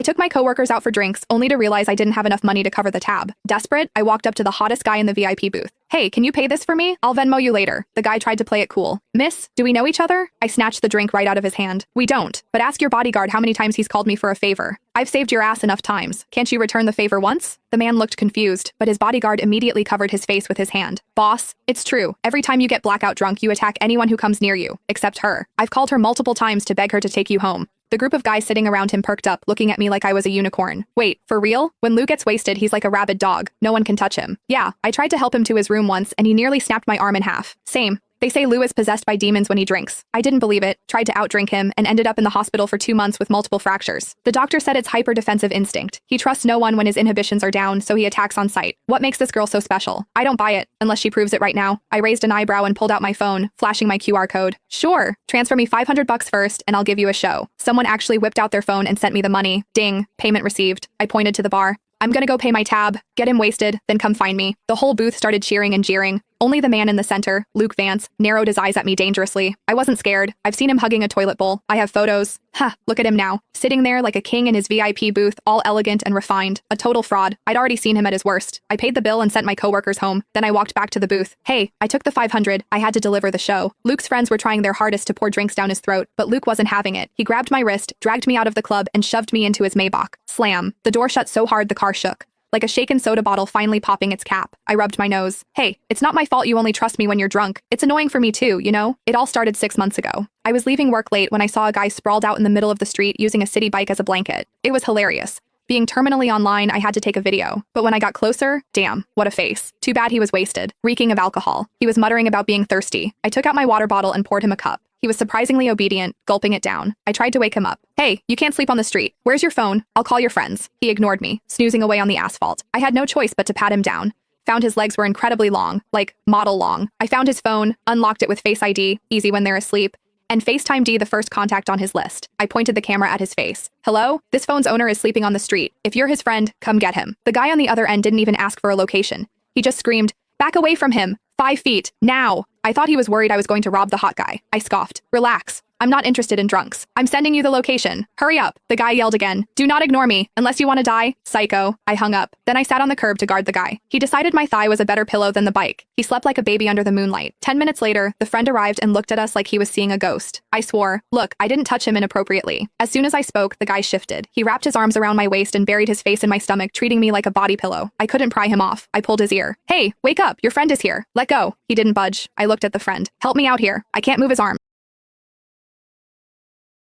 I took my coworkers out for drinks, only to realize I didn't have enough money to cover the tab. Desperate, I walked up to the hottest guy in the VIP booth. Hey, can you pay this for me? I'll Venmo you later. The guy tried to play it cool. Miss, do we know each other? I snatched the drink right out of his hand. We don't, but ask your bodyguard how many times he's called me for a favor. I've saved your ass enough times. Can't you return the favor once? The man looked confused, but his bodyguard immediately covered his face with his hand. Boss, it's true. Every time you get blackout drunk, you attack anyone who comes near you, except her. I've called her multiple times to beg her to take you home. The group of guys sitting around him perked up, looking at me like I was a unicorn. Wait, for real? When Lou gets wasted, he's like a rabid dog. No one can touch him. Yeah, I tried to help him to his room once, and he nearly snapped my arm in half. Same. They say Lou is possessed by demons when he drinks. I didn't believe it, tried to outdrink him, and ended up in the hospital for 2 months with multiple fractures. The doctor said it's hyper-defensive instinct. He trusts no one when his inhibitions are down, so he attacks on sight. What makes this girl so special? I don't buy it, unless she proves it right now. I raised an eyebrow and pulled out my phone, flashing my QR code. Sure, transfer me $500 first, and I'll give you a show. Someone actually whipped out their phone and sent me the money. Ding, payment received. I pointed to the bar. I'm gonna go pay my tab, get him wasted, then come find me. The whole booth started cheering and jeering. Only the man in the center, Luke Vance, narrowed his eyes at me dangerously. I wasn't scared. I've seen him hugging a toilet bowl. I have photos. Look at him now, sitting there like a king in his VIP booth, all elegant and refined. A total fraud. I'd already seen him at his worst. I paid the bill and sent my coworkers home. Then I walked back to the booth. Hey, I took the 500. I had to deliver the show. Luke's friends were trying their hardest to pour drinks down his throat, but Luke wasn't having it. He grabbed my wrist, dragged me out of the club, and shoved me into his Maybach. Slam. The door shut so hard the car shook. Like a shaken soda bottle finally popping its cap. I rubbed my nose. Hey, it's not my fault you only trust me when you're drunk. It's annoying for me too, you know? It all started 6 months ago. I was leaving work late when I saw a guy sprawled out in the middle of the street using a city bike as a blanket. It was hilarious. Being terminally online, I had to take a video. But when I got closer, damn, what a face. Too bad he was wasted, reeking of alcohol. He was muttering about being thirsty. I took out my water bottle and poured him a cup. He was surprisingly obedient, gulping it down. I tried to wake him up. Hey, you can't sleep on the street. Where's your phone? I'll call your friends. He ignored me, snoozing away on the asphalt. I had no choice but to pat him down. Found his legs were incredibly long, like model long. I found his phone, unlocked it with Face ID, easy when they're asleep, and FaceTimed the first contact on his list. I pointed the camera at his face. Hello? This phone's owner is sleeping on the street. If you're his friend, come get him. The guy on the other end didn't even ask for a location. He just screamed, back away from him. 5 feet. Now. I thought he was worried I was going to rob the hot guy. I scoffed. Relax. I'm not interested in drunks. I'm sending you the location. Hurry up. The guy yelled again. Do not ignore me, unless you want to die. Psycho. I hung up. Then I sat on the curb to guard the guy. He decided my thigh was a better pillow than the bike. He slept like a baby under the moonlight. 10 minutes later, the friend arrived and looked at us like he was seeing a ghost. I swore. Look, I didn't touch him inappropriately. As soon as I spoke, the guy shifted. He wrapped his arms around my waist and buried his face in my stomach, treating me like a body pillow. I couldn't pry him off. I pulled his ear. Hey, wake up. Your friend is here. Let go. He didn't budge. I looked at the friend. Help me out here. I can't move his arm.